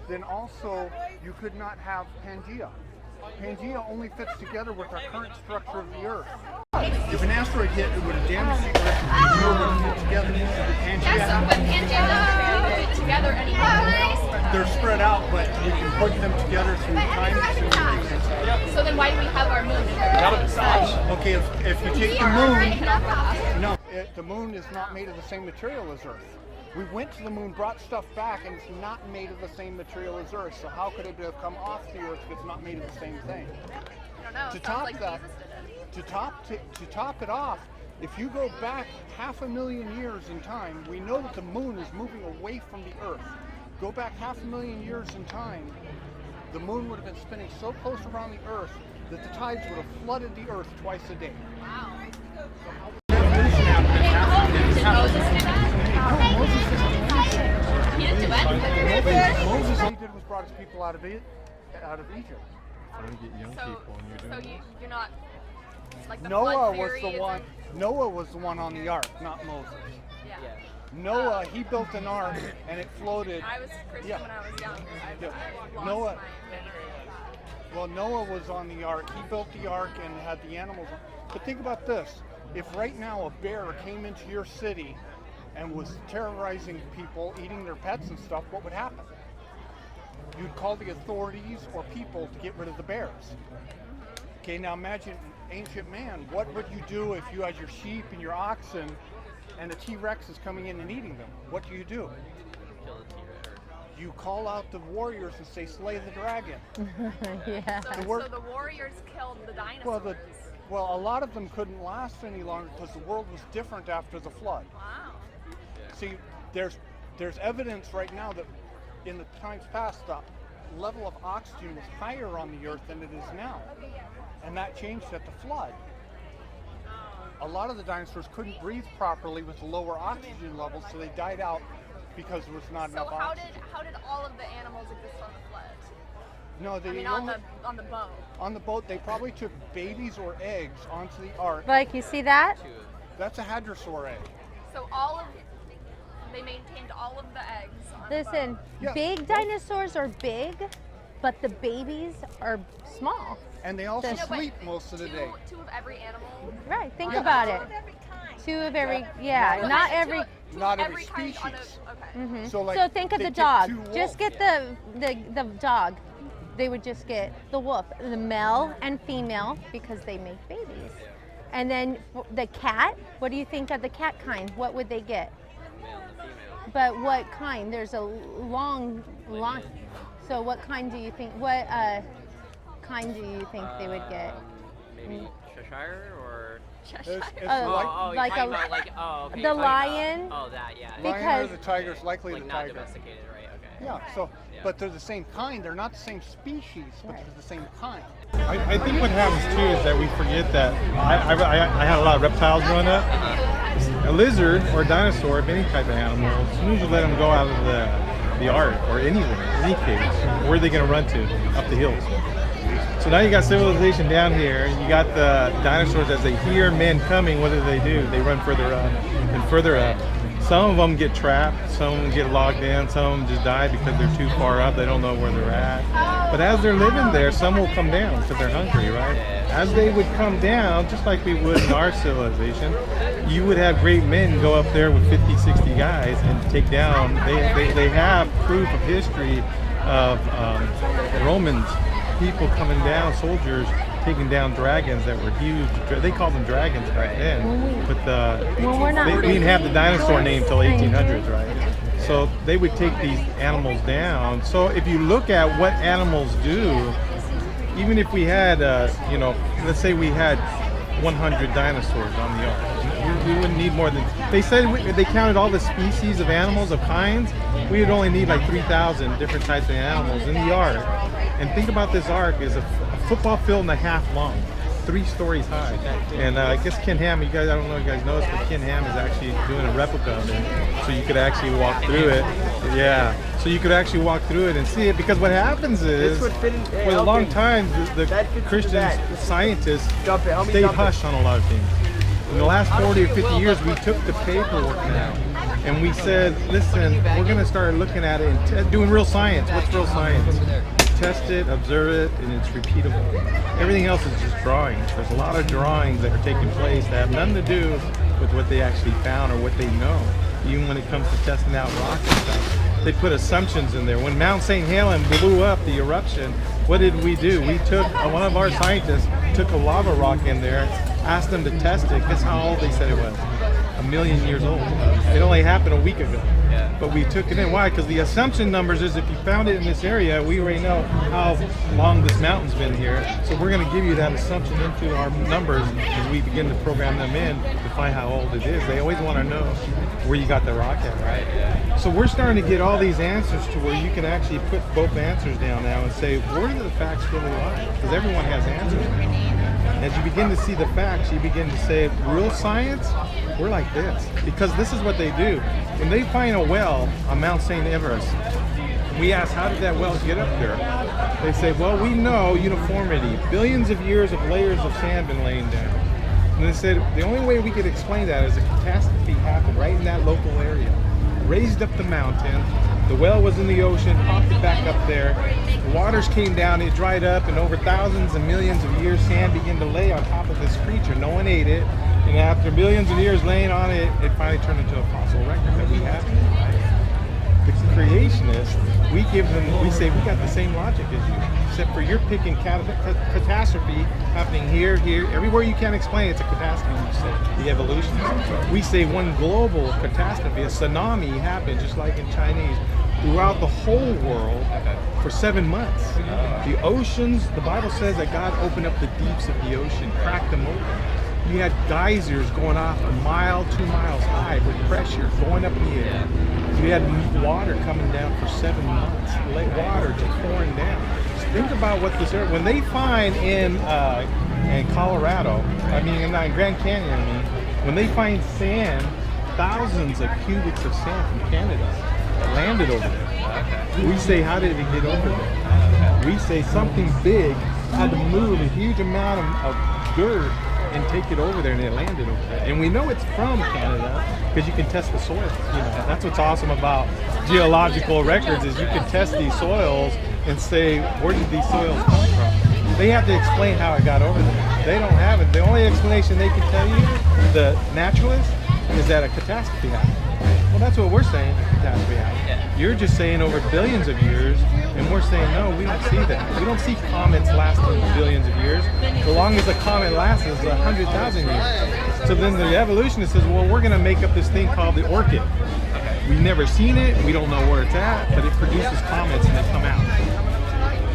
then also you could not have Pangea. Pangea only fits together with our current structure of the Earth. If an asteroid hit, it would have damaged the Earth and it would fit together. But Pangea doesn't fit together anymore. They're spread out, but we can put them together through time. So then why do we have our moon? Okay, if you take the moon, no, the moon is not made of the same material as Earth. We went to the moon, brought stuff back, and it's not made of the same material as Earth. So how could it have come off the Earth if it's not made of the same thing? I don't know. To top that, to top it off, if you go back 500,000 years in time, we know that the moon is moving away from the Earth. Go back 500,000 years in time, the moon would have been spinning so close around the Earth that the tides would have flooded the Earth twice a day. Wow. He didn't do it. Moses, all he did was brought his people out of Egypt. Trying to get young people, and you're doing You're not like the Noah flood was theory the one. Noah was the one on the ark, not Moses. Yeah. Noah, he built an ark and it floated. I was Christian when I was young. I lost Noah. my Well, Noah was on the ark. He built the ark and had the animals. But think about this: if right now a bear came into your city and was terrorizing people, eating their pets and stuff, what would happen? You'd call the authorities or people to get rid of the bears. Okay, now imagine ancient man. What would you do if you had your sheep and your oxen and the T-Rex is coming in and eating them? What do? Kill the T-Rex. You call out the warriors and say, slay the dragon. Yeah. So the warriors killed the dinosaurs. Well, a lot of them couldn't last any longer because the world was different after the flood. Wow. See, there's evidence right now that in the times past, the level of oxygen was higher on the Earth than it is now. And that changed at the flood. A lot of the dinosaurs couldn't breathe properly with the lower oxygen levels, so they died out because there was not enough oxygen. So how did all of the animals exist on the flood? No, they on the boat. On the boat, they probably took babies or eggs onto the ark. Like, you see that? That's a hadrosaur egg. So they maintained all of the eggs on the Listen, boat. Yeah. big dinosaurs are big, but the babies are small. And they also No, but sleep most of the day. Two of every animal. Right, think Yeah. about it. Two of every, yeah, not every. Not every kind on species. okay. Mhm. So think of they the get dog. two Just wolves. get the dog. They would just get the wolf, the male and female, because they make babies. And then the cat, what do you think of the cat kind? What would they get? Male and the female. But what kind? There's a long. So what kind do you think? What kind do you think they would get? Maybe Cheshire or. It's Oh, like you're talking a- about like the you're talking about- lion. Oh, that, yeah. Because- Lion or the tiger's likely like the not tiger. domesticated, right? Okay. Yeah. So, Yeah. but they're the same kind. They're not the same species, but they're the same kind. I think what happens too is that we forget that I had a lot of reptiles growing up. A lizard or a dinosaur, any type of animal, as soon as you let them go out of the ark or anywhere, any cage, where are they going to run to? Up the hills. So now you got civilization down here. You got the dinosaurs. As they hear men coming, what do? They run further up and further up. Some of them get trapped, some of them get logged in, some of them just die because they're too far up, they don't know where they're at. But as they're living there, some will come down because they're hungry, right? As they would come down, just like we would in our civilization, you would have great men go up there with 50, 60 guys and take down, they have proof of history of Romans, people coming down, soldiers, taking down dragons that were huge. They called them dragons back then, but we didn't have the dinosaur name till 1800s, right? So they would take these animals down. So if you look at what animals do, even if we had, let's say we had 100 dinosaurs on the ark, we wouldn't need more than, they said they counted all the species of animals, of kinds, we would only need like 3,000 different types of animals in the ark. And think about this ark is a football field and a half long, 3 stories high. And I guess Ken Ham, I don't know if you guys know this, but Ken Ham is actually doing a replica of it. So you could actually walk through it. Yeah. So you could actually walk through it and see it, because what happens is, for a long time, the Christian scientists stayed hush on a lot of things. In the last 40 or 50 years, we took the paperwork now. And we said, listen, we're going to start looking at it and doing real science. What's real science? Test it, observe it, and it's repeatable. Everything else is just drawings. There's a lot of drawings that are taking place that have nothing to do with what they actually found or what they know. Even when it comes to testing out rocks and stuff, they put assumptions in there. When Mount St. Helens blew up, the eruption, what did we do? We took, one of our scientists took a lava rock in there, asked them to test it. Guess how old they said it was? 1 million years old. It only happened a week ago. But we took it in. Why? Because the assumption numbers is if you found it in this area, we already know how long this mountain's been here. So we're going to give you that assumption into our numbers as we begin to program them in to find how old it is. They always want to know where you got the rock at, right? So we're starting to get all these answers to where you can actually put both answers down now and say, where do the facts really lie? Because everyone has answers now. As you begin to see the facts, you begin to say, real science, we're like this. Because this is what they do. When they find a well on Mount St. Everest, we ask, how did that well get up there? They say, well, we know uniformity. Billions of years of layers of sand been laying down. And they said, the only way we could explain that is a catastrophe happened right in that local area. Raised up the mountain, the well was in the ocean, popped it back up there. The waters came down, it dried up, and over thousands and millions of years, sand began to lay on top of this creature. No one ate it. And after millions of years laying on it, it finally turned into a fossil record that we have. The creationists, we give them, we say we got the same logic as you, except for you're picking catastrophe happening here, everywhere you can't explain it's a catastrophe. You say the evolutionists. We say one global catastrophe, a tsunami happened just like in Chinese throughout the whole world for 7 months. The oceans, the Bible says that God opened up the deeps of the ocean, cracked them open. You had geysers going off 1 mile, 2 miles high with pressure going up in the air. You had water coming down for 7 months. Water just pouring down. Just think about what this area. When they find in Colorado, in Grand Canyon, when they find sand, thousands of cubics of sand from Canada that landed over there. We say, how did it get over there? We say something big had to move a huge amount of dirt and take it over there, and it landed over there. And we know it's from Canada because you can test the soil. That's what's awesome about geological records is you can test these soils and say, where did these soils come from? They have to explain how it got over there. They don't have it. The only explanation they can tell you, the naturalists, is that a catastrophe happened. Well, that's what we're saying, a catastrophe happened. You're just saying over billions of years, and we're saying, no, we don't see that. We don't see comets lasting billions of years. The longest a comet lasts is 100,000 years. So then the evolutionist says, well, we're going to make up this thing called the orchid. We've never seen it, we don't know where it's at, but it produces comets and they come out.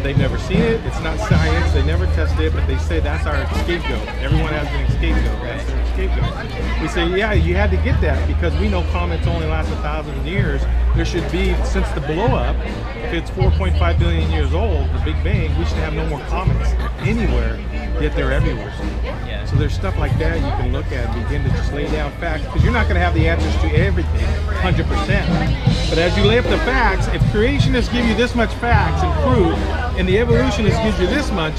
They've never seen it, it's not science, they never tested it, but they say that's our scapegoat. Everyone has been a scapegoat, that's their scapegoat. We say, yeah, you had to get that because we know comets only last 1,000 years. There should be, since the blow up, if it's 4.5 billion years old, the Big Bang, we should have no more comets anywhere, yet they're everywhere. So there's stuff like that you can look at and begin to just lay down facts, because you're not going to have the answers to everything 100%. But as you lay up the facts, if creationists give you this much facts and proof, and the evolutionists gives you this much,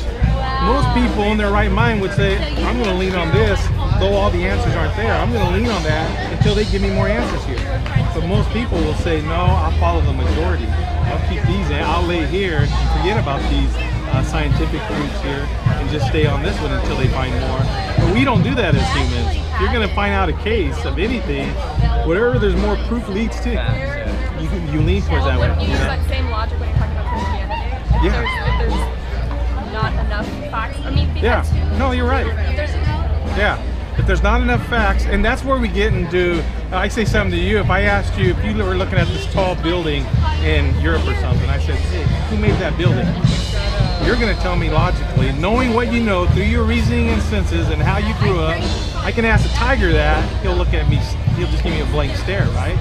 most people in their right mind would say, I'm going to lean on this, though all the answers aren't there. I'm going to lean on that until they give me more answers here. But most people will say, no, I'll follow the majority. I'll keep these in, I'll lay here and forget about these scientific proofs here and just stay on this one until they find more. But we don't do that as humans. If you're going to find out a case of anything, whatever there's more proof leads to, you lean towards that way. You use that same logic when you're talking about Christianity. If there's not enough facts. No, you're right. If there's not enough facts, and that's where we get into, I say something to you, if I asked you, if you were looking at this tall building in Europe or something, I said, hey, who made that building? You're going to tell me logically, knowing what you know through your reasoning and senses and how you grew up. I can ask a tiger that, he'll look at me, he'll just give me a blank stare, right?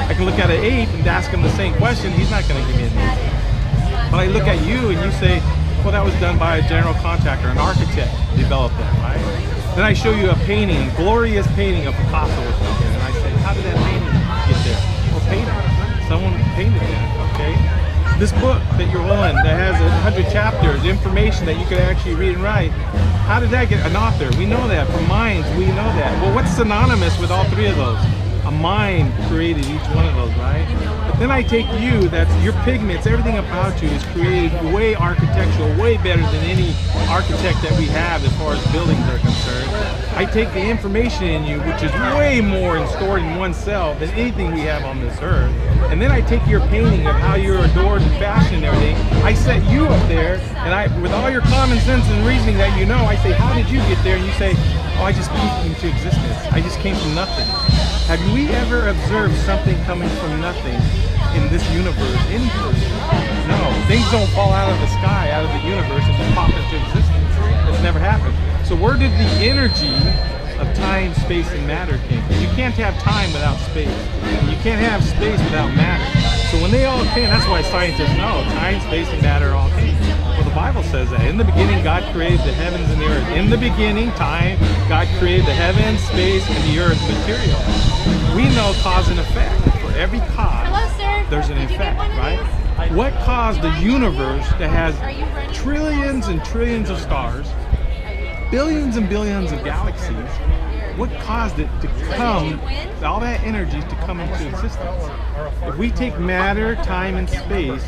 I can look at an ape and ask him the same question, he's not going to give me an answer. But I look at you and you say, well, that was done by a general contractor, an architect developed that, right? Then I show you a painting, glorious painting of Picasso or something, and I say, how did that painting get there? Well, painter. Someone painted that, okay? This book that you're on that has 100 chapters, information that you could actually read and write, how did that get an author? We know that. From minds, we know that. Well, what's synonymous with all three of those? a mind created each one of those, right? But then I take you, that's your pigments, everything about you is created way architectural, way better than any architect that we have as far as buildings are concerned. I take the information in you, which is way more stored in one cell than anything we have on this earth. And then I take your painting of how you're adored and fashioned and everything. I set you up there, and I, with all your common sense and reasoning that you know, I say, how did you get there? And you say, oh, I just came into existence. I just came from nothing. Have we ever observed something coming from nothing in this universe? Any person? No. Things don't fall out of the sky, out of the universe, and just pop into existence. It's never happened. So where did the energy of time, space, and matter came from? You can't have time without space. And you can't have space without matter. So when they all came, that's why scientists know time, space, and matter all came. Well, the Bible says that. In the beginning, God created the heavens and the earth. In the beginning, time, God created the heavens, space, and the earth material. We know cause and effect. For every cause, there's an effect, right? What caused the universe that has trillions and trillions of stars, billions and billions of galaxies? What caused it to come, all that energy to come into existence? If we take matter, time, and space,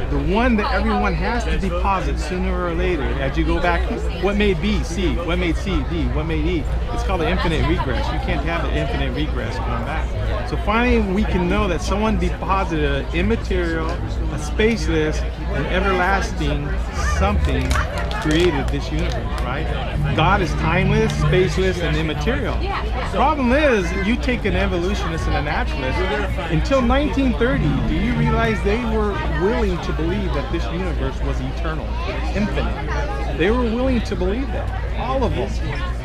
the one that everyone has to deposit sooner or later, as you go back, what made B, C, what made C, D, what made E? It's called the infinite regress. You can't have the infinite regress going back. So finally, we can know that someone deposited an immaterial, a spaceless, an everlasting something created this universe, right? God is timeless, spaceless, and immaterial. Problem is, you take an evolutionist and a naturalist, until 1930, do you realize they were willing to believe that this universe was eternal, infinite? They were willing to believe that, all of them.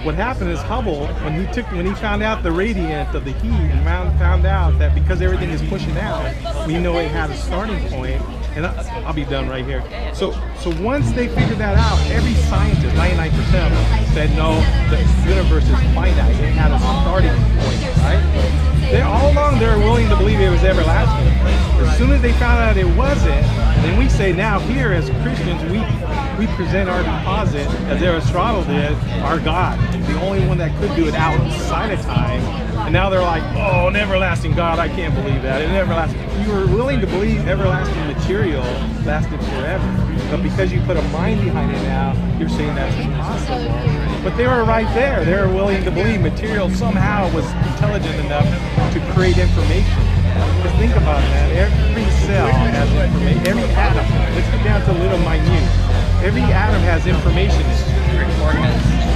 What happened is Hubble, when he found out the radiant of the heat, and found out that because everything is pushing out, we know it had a starting point. And I'll be done right here. So once they figured that out, every scientist, 99% of them, said no, the universe is finite. It had a starting point, right? All along they were willing to believe it was everlasting. As soon as they found out it wasn't, then we say now here as Christians, we present our deposit, as Aristotle did, our God, the only one that could do it outside of time. And now they're like, oh, an everlasting God, I can't believe that. An everlasting. You were willing to believe everlasting material lasted forever. But because you put a mind behind it now, you're saying that's impossible. But they were right there. They were willing to believe material somehow was intelligent enough to create information. Just think about that. Every cell has information. Every atom. Let's get down to little minute. Every atom has information in it.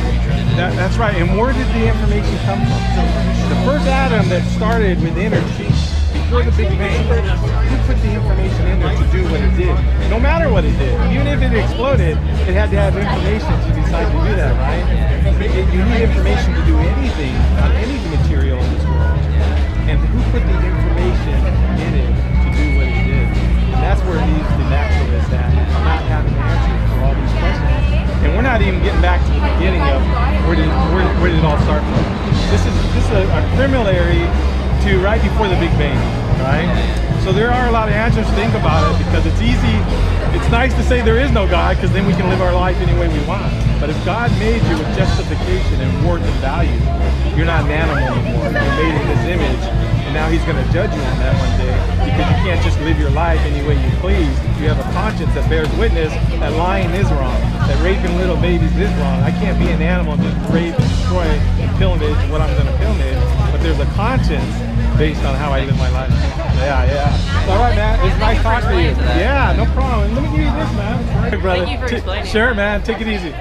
That's right. And where did the information come from? The first atom that started with energy before the Big Bang, who put the information in there to do what it did? No matter what it did, even if it exploded, it had to have information to decide to do that, right? You need information to do anything on any material in this world. And who put the information in it to do what it did? And that's where it leaves the naturalist at, not having answers for all these questions. And we're not even getting back to the beginning of where did it all start from. This is a corollary to right before the Big Bang, right? So there are a lot of answers to think about it because it's easy. It's nice to say there is no God because then we can live our life any way we want. But if God made you with justification and worth and value, you're not an animal anymore. You're made in His image, and now He's going to judge you on that one day because you can't just live your life any way you please. You have a conscience that bears witness that lying is wrong, that raping little babies is wrong. I can't be an animal and just rape and destroy and pillage what I'm going to pillage, but there's a conscience based on how I live my life. Yeah. All right, man. It's nice talking to you. Yeah, no problem. Let me give you this, man. Hey, brother. Thank you for explaining. Sure, man. Take it easy.